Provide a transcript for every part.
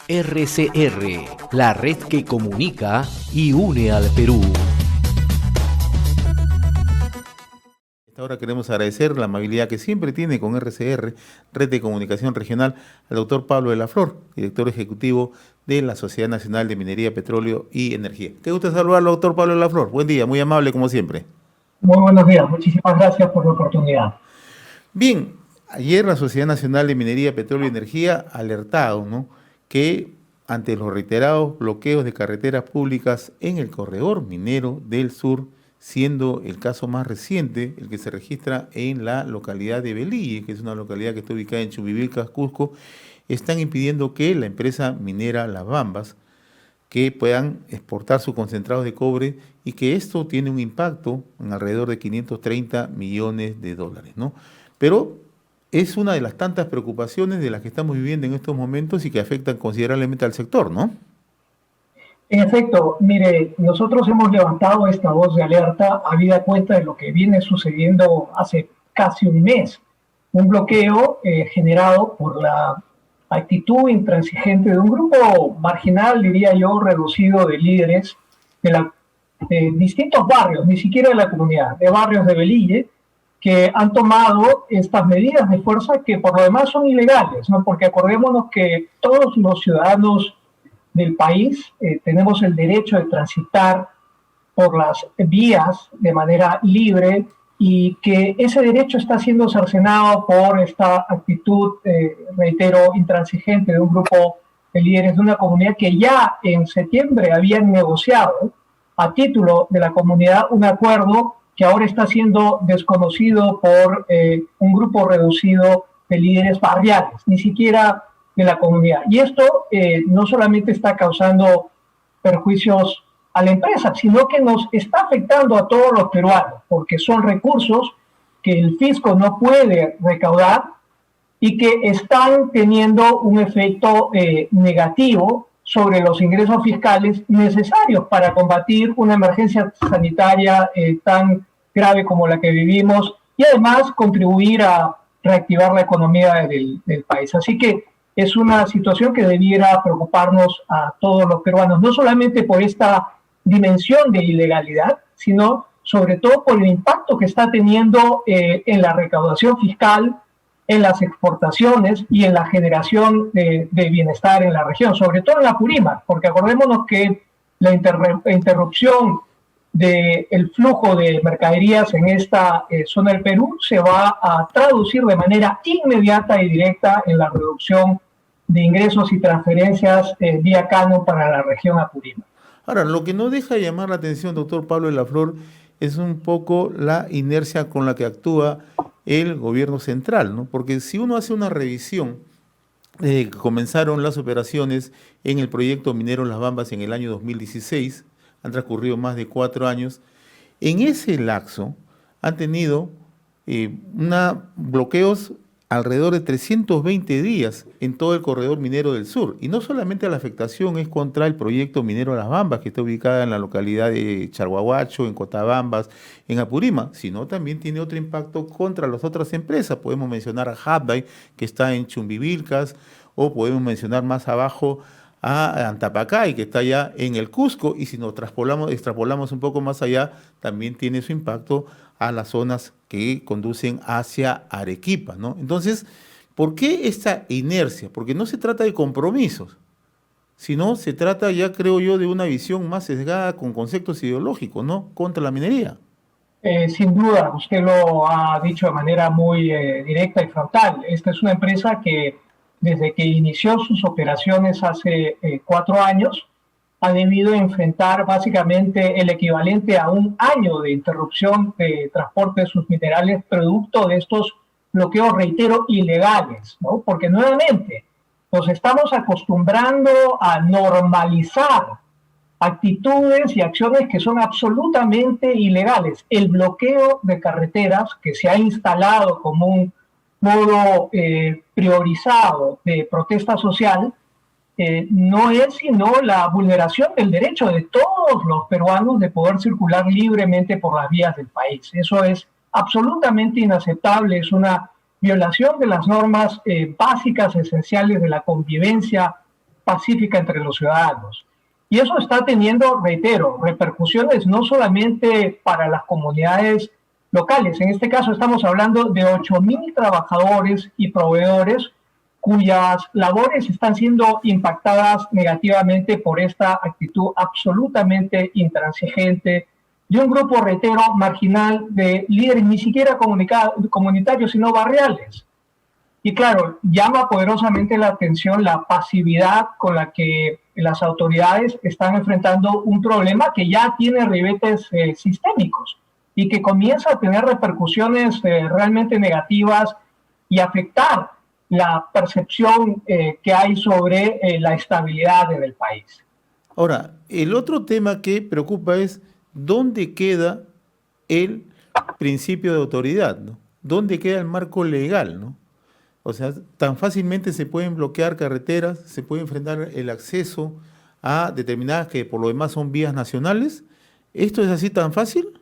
RCR, la red que comunica y une al Perú. Ahora queremos agradecer la amabilidad que siempre tiene con RCR, Red de Comunicación Regional, al doctor Pablo de la Flor, director ejecutivo de la Sociedad Nacional de Minería, Petróleo y Energía. Qué gusto saludarlo, doctor Pablo de la Flor. Buen día, muy amable como siempre. Muy buenos días, muchísimas gracias por la oportunidad. Bien, ayer la Sociedad Nacional de Minería, Petróleo y Energía ha alertado, ¿no?, que ante los reiterados bloqueos de carreteras públicas en el corredor minero del sur, siendo el caso más reciente el que se registra en la localidad de Velille, que es una localidad que está ubicada en Chumbivilcas, Cusco, están impidiendo que la empresa minera Las Bambas que puedan exportar sus concentrados de cobre y que esto tiene un impacto en alrededor de 530 millones de dólares, ¿no? Pero es una de las tantas preocupaciones de las que estamos viviendo en estos momentos y que afectan considerablemente al sector, ¿no? En efecto, mire, nosotros hemos levantado esta voz de alerta habida cuenta de lo que viene sucediendo hace casi un mes. Un bloqueo generado por la actitud intransigente de un grupo marginal, diría yo, reducido de líderes de distintos barrios, ni siquiera de la comunidad, de barrios de Velille, que han tomado estas medidas de fuerza que por lo demás son ilegales, ¿no? Porque acordémonos que todos los ciudadanos del país tenemos el derecho de transitar por las vías de manera libre y que ese derecho está siendo cercenado por esta actitud, reitero, intransigente de un grupo de líderes de una comunidad que ya en septiembre habían negociado a título de la comunidad un acuerdo que ahora está siendo desconocido por un grupo reducido de líderes barriales, ni siquiera de la comunidad. Y esto no solamente está causando perjuicios a la empresa, sino que nos está afectando a todos los peruanos, porque son recursos que el fisco no puede recaudar y que están teniendo un efecto negativo sobre los ingresos fiscales necesarios para combatir una emergencia sanitaria tan grave como la que vivimos y además contribuir a reactivar la economía del país. Así que es una situación que debiera preocuparnos a todos los peruanos, no solamente por esta dimensión de ilegalidad, sino sobre todo por el impacto que está teniendo en la recaudación fiscal, en las exportaciones y en la generación de bienestar en la región, sobre todo en la Purímac, porque acordémonos que la interrupción del flujo de mercaderías en esta zona del Perú se va a traducir de manera inmediata y directa en la reducción de ingresos y transferencias vía canon para la región Apurímac. Ahora, lo que no deja de llamar la atención, doctor Pablo de la Flor, es un poco la inercia con la que actúa el gobierno central, ¿no? Porque si uno hace una revisión, comenzaron las operaciones en el proyecto minero Las Bambas en el año 2016, han transcurrido más de 4 años. En ese lapso han tenido bloqueos alrededor de 320 días en todo el corredor minero del sur. Y no solamente la afectación es contra el proyecto minero Las Bambas, que está ubicada en la localidad de Charhuahuacho, en Cotabambas, en Apurímac, sino también tiene otro impacto contra las otras empresas. Podemos mencionar a Hadday, que está en Chumbivilcas, o podemos mencionar más abajo a Antapacay, que está allá en el Cusco, y si nos extrapolamos un poco más allá, también tiene su impacto a las zonas que conducen hacia Arequipa, ¿no? Entonces, ¿por qué esta inercia? Porque no se trata de compromisos, sino se trata ya, creo yo, de una visión más sesgada con conceptos ideológicos, ¿no?, contra la minería. Sin duda, usted lo ha dicho de manera muy directa y frontal. Esta es una empresa que desde que inició sus operaciones hace 4 años, ha debido enfrentar básicamente el equivalente a un año de interrupción de transporte de sus minerales producto de estos bloqueos, reitero, ilegales, ¿no? Porque nuevamente nos estamos acostumbrando a normalizar actitudes y acciones que son absolutamente ilegales. El bloqueo de carreteras que se ha instalado como un modo priorizado de protesta social no es sino la vulneración del derecho de todos los peruanos de poder circular libremente por las vías del país. Eso es absolutamente inaceptable, es una violación de las normas básicas, esenciales de la convivencia pacífica entre los ciudadanos. Y eso está teniendo, reitero, repercusiones no solamente para las comunidades locales. En este caso estamos hablando de 8.000 trabajadores y proveedores cuyas labores están siendo impactadas negativamente por esta actitud absolutamente intransigente de un grupo, reitero, marginal de líderes ni siquiera comunitarios, sino barriales. Y claro, llama poderosamente la atención la pasividad con la que las autoridades están enfrentando un problema que ya tiene ribetes sistémicos y que comienza a tener repercusiones realmente negativas y afectar la percepción que hay sobre la estabilidad en el país. Ahora, el otro tema que preocupa es dónde queda el principio de autoridad, ¿no? ¿Dónde queda el marco legal, ¿no? O sea, tan fácilmente se pueden bloquear carreteras, se puede enfrentar el acceso a determinadas que por lo demás son vías nacionales. ¿Esto es así tan fácil?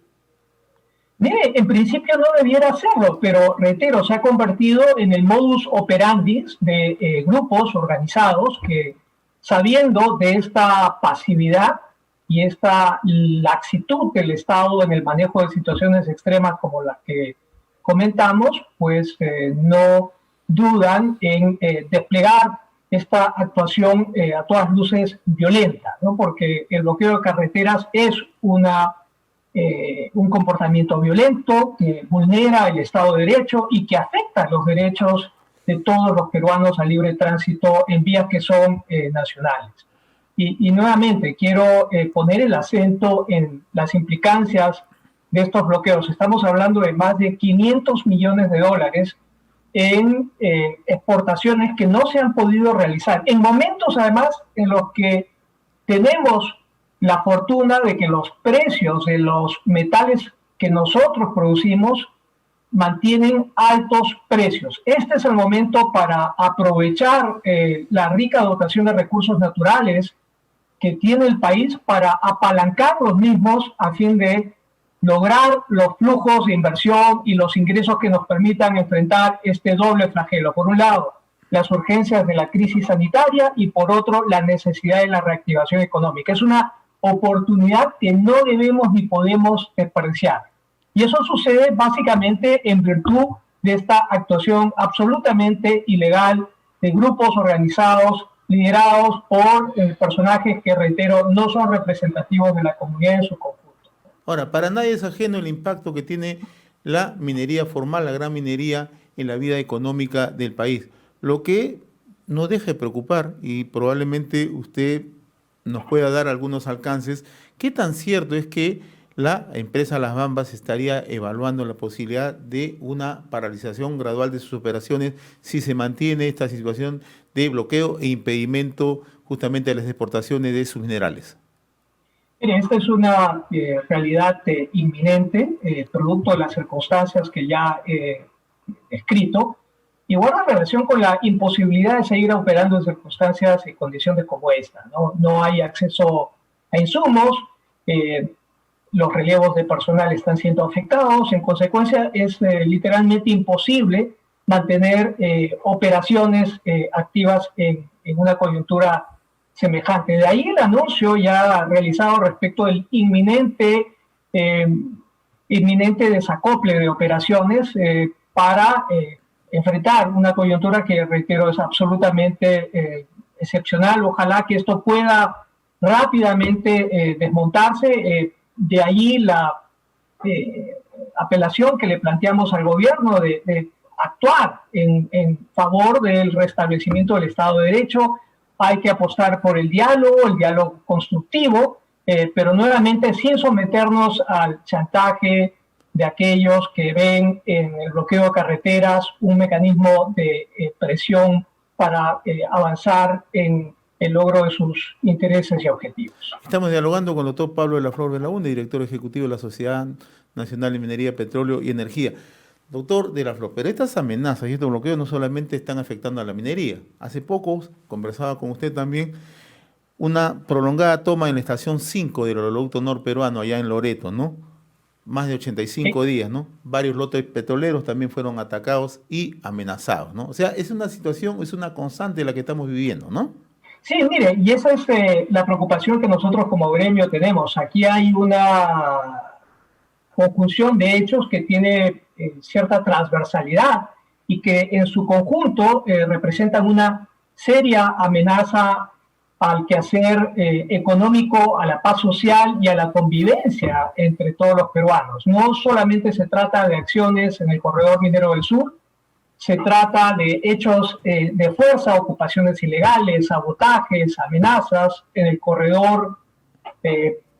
Mire, en principio no debiera hacerlo, pero reitero, se ha convertido en el modus operandi de grupos organizados que, sabiendo de esta pasividad y esta laxitud del Estado en el manejo de situaciones extremas como las que comentamos, pues no dudan en desplegar esta actuación a todas luces violenta, ¿no? Porque el bloqueo de carreteras es un comportamiento violento que vulnera el Estado de Derecho y que afecta los derechos de todos los peruanos a libre tránsito en vías que son nacionales. Y nuevamente quiero poner el acento en las implicancias de estos bloqueos. Estamos hablando de más de 500 millones de dólares en exportaciones que no se han podido realizar, en momentos además en los que tenemos la fortuna de que los precios de los metales que nosotros producimos mantienen altos precios. Este es el momento para aprovechar la rica dotación de recursos naturales que tiene el país para apalancar los mismos a fin de lograr los flujos de inversión y los ingresos que nos permitan enfrentar este doble flagelo. Por un lado, las urgencias de la crisis sanitaria y por otro, la necesidad de la reactivación económica. Es una oportunidad que no debemos ni podemos desperdiciar. Y eso sucede básicamente en virtud de esta actuación absolutamente ilegal de grupos organizados, liderados por personajes que, reitero, no son representativos de la comunidad en su conjunto. Ahora, para nadie es ajeno el impacto que tiene la minería formal, la gran minería en la vida económica del país. Lo que nos deja de preocupar, y probablemente usted nos pueda dar algunos alcances, ¿qué tan cierto es que la empresa Las Bambas estaría evaluando la posibilidad de una paralización gradual de sus operaciones si se mantiene esta situación de bloqueo e impedimento justamente de las exportaciones de sus minerales? Mire, esta es una realidad inminente, producto de las circunstancias que ya he escrito, y guarda relación con la imposibilidad de seguir operando en circunstancias y condiciones como esta, ¿no? No hay acceso a insumos, los relevos de personal están siendo afectados, en consecuencia es literalmente imposible mantener operaciones activas en una coyuntura semejante. De ahí el anuncio ya realizado respecto del inminente desacople de operaciones para enfrentar una coyuntura que, reitero, es absolutamente excepcional. Ojalá que esto pueda rápidamente desmontarse. De allí la apelación que le planteamos al gobierno de actuar en favor del restablecimiento del Estado de Derecho. Hay que apostar por el diálogo constructivo, pero nuevamente sin someternos al chantaje de aquellos que ven en el bloqueo de carreteras un mecanismo de presión para avanzar en el logro de sus intereses y objetivos. Estamos dialogando con el doctor Pablo de la Flor Belaúnde, director ejecutivo de la Sociedad Nacional de Minería, Petróleo y Energía. Doctor de la Flor, pero estas amenazas y estos bloqueos no solamente están afectando a la minería. Hace poco, conversaba con usted también, una prolongada toma en la estación 5 del oleoducto norperuano allá en Loreto, ¿no? Más de 85 días, ¿no? Varios lotes petroleros también fueron atacados y amenazados, ¿no? O sea, es una situación, es una constante la que estamos viviendo, ¿no? Sí, mire, y esa es la preocupación que nosotros como gremio tenemos. Aquí hay una conjunción de hechos que tiene cierta transversalidad y que en su conjunto representan una seria amenaza al quehacer económico, a la paz social y a la convivencia entre todos los peruanos. No solamente se trata de acciones en el corredor minero del sur, se trata de hechos de fuerza, ocupaciones ilegales, sabotajes, amenazas en el corredor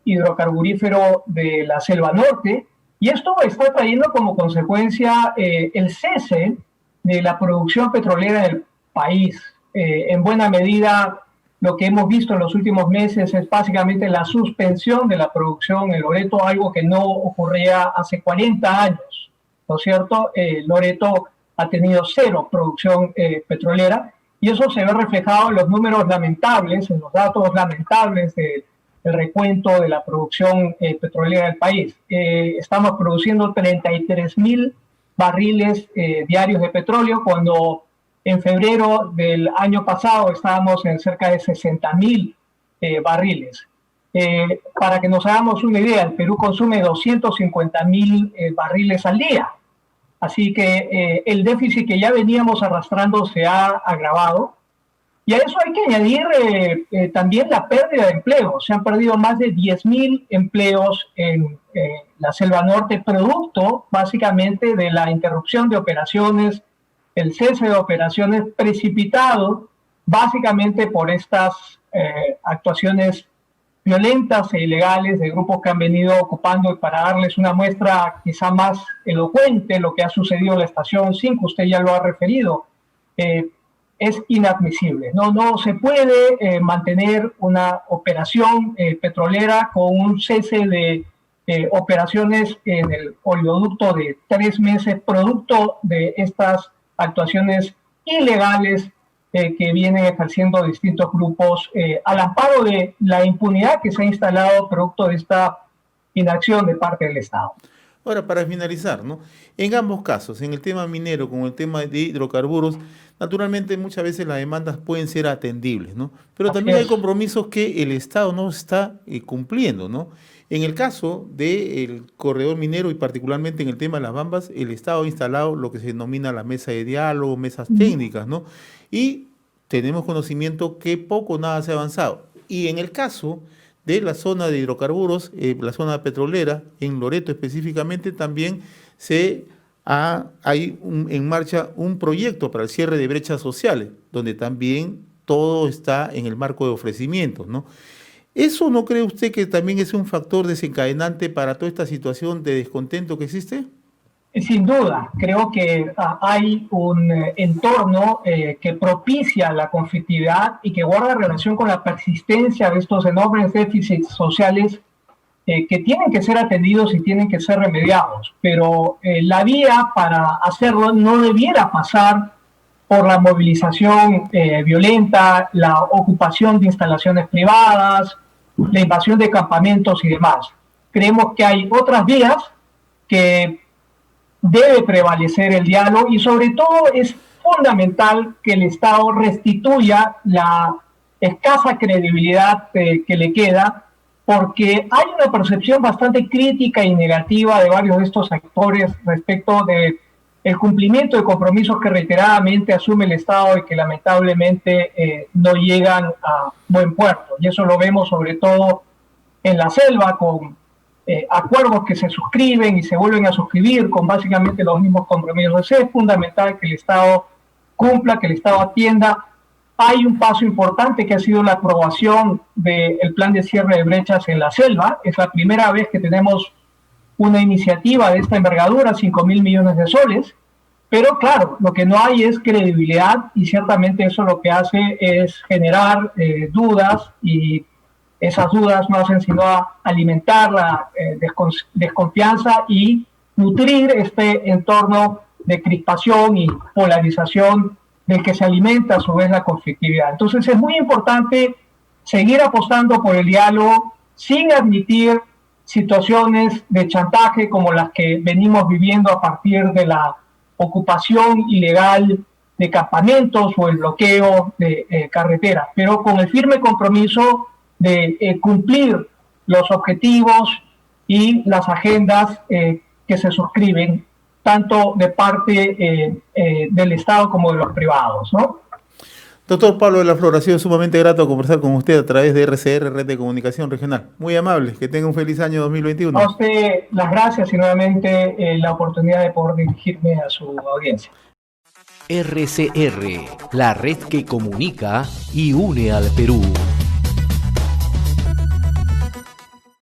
hidrocarburífero de la Selva Norte, y esto está trayendo como consecuencia el cese de la producción petrolera del país. En buena medida, lo que hemos visto en los últimos meses es básicamente la suspensión de la producción en Loreto, algo que no ocurría hace 40 años, ¿no es cierto? Loreto ha tenido cero producción petrolera, y eso se ve reflejado en los números lamentables, en los datos lamentables del recuento de la producción petrolera del país. Estamos produciendo 33.000 barriles diarios de petróleo, cuando en febrero del año pasado estábamos en cerca de 60.000 barriles. Para que nos hagamos una idea, el Perú consume 250.000 barriles al día. Así que el déficit que ya veníamos arrastrando se ha agravado. Y a eso hay que añadir también la pérdida de empleos. Se han perdido más de 10.000 empleos en la Selva Norte, producto básicamente de la interrupción de operaciones, el cese de operaciones precipitado básicamente por estas actuaciones violentas e ilegales de grupos que han venido ocupando. Y para darles una muestra quizá más elocuente, lo que ha sucedido en la estación 5, usted ya lo ha referido, es inadmisible. No se puede mantener una operación petrolera con un cese de operaciones en el oleoducto de 3 meses, producto de estas actuaciones ilegales que vienen ejerciendo distintos grupos al amparo de la impunidad que se ha instalado producto de esta inacción de parte del Estado. Ahora, para finalizar, ¿no? En ambos casos, en el tema minero como el tema de hidrocarburos, naturalmente muchas veces las demandas pueden ser atendibles, ¿no? Pero Así también hay es. compromisos que el Estado no está cumpliendo, ¿no? En el caso del corredor minero y particularmente en el tema de las Bambas, el Estado ha instalado lo que se denomina la mesa de diálogo, mesas técnicas, ¿no? Y tenemos conocimiento que poco o nada se ha avanzado. Y en el caso de la zona de hidrocarburos, la zona petrolera, en Loreto específicamente, también hay en marcha un proyecto para el cierre de brechas sociales, donde también todo está en el marco de ofrecimientos, ¿no? ¿Eso no cree usted que también es un factor desencadenante para toda esta situación de descontento que existe? Sin duda, creo que hay un entorno que propicia la conflictividad y que guarda relación con la persistencia de estos enormes déficits sociales que tienen que ser atendidos y tienen que ser remediados. Pero la vía para hacerlo no debiera pasar por la movilización violenta, la ocupación de instalaciones privadas, la invasión de campamentos y demás. Creemos que hay otras vías que debe prevalecer el diálogo, y sobre todo es fundamental que el Estado restituya la escasa credibilidad que le queda, porque hay una percepción bastante crítica y negativa de varios de estos actores respecto de el cumplimiento de compromisos que reiteradamente asume el Estado y que lamentablemente no llegan a buen puerto. Y eso lo vemos sobre todo en la selva, con acuerdos que se suscriben y se vuelven a suscribir con básicamente los mismos compromisos. Es fundamental que el Estado cumpla, que el Estado atienda. Hay un paso importante que ha sido la aprobación del plan de cierre de brechas en la selva. Es la primera vez que tenemos una iniciativa de esta envergadura, 5.000 millones de soles, pero claro, lo que no hay es credibilidad, y ciertamente eso lo que hace es generar dudas, y esas dudas no hacen sino alimentar la desconfianza y nutrir este entorno de crispación y polarización del que se alimenta a su vez la conflictividad. Entonces es muy importante seguir apostando por el diálogo sin admitir situaciones de chantaje como las que venimos viviendo a partir de la ocupación ilegal de campamentos o el bloqueo de carreteras, pero con el firme compromiso de cumplir los objetivos y las agendas que se suscriben, tanto de parte del Estado como de los privados, ¿no? Doctor Pablo de la Flor, ha sido sumamente grato conversar con usted a través de RCR, Red de Comunicación Regional. Muy amable, que tenga un feliz año 2021. A usted las gracias y nuevamente la oportunidad de poder dirigirme a su audiencia. RCR, la red que comunica y une al Perú.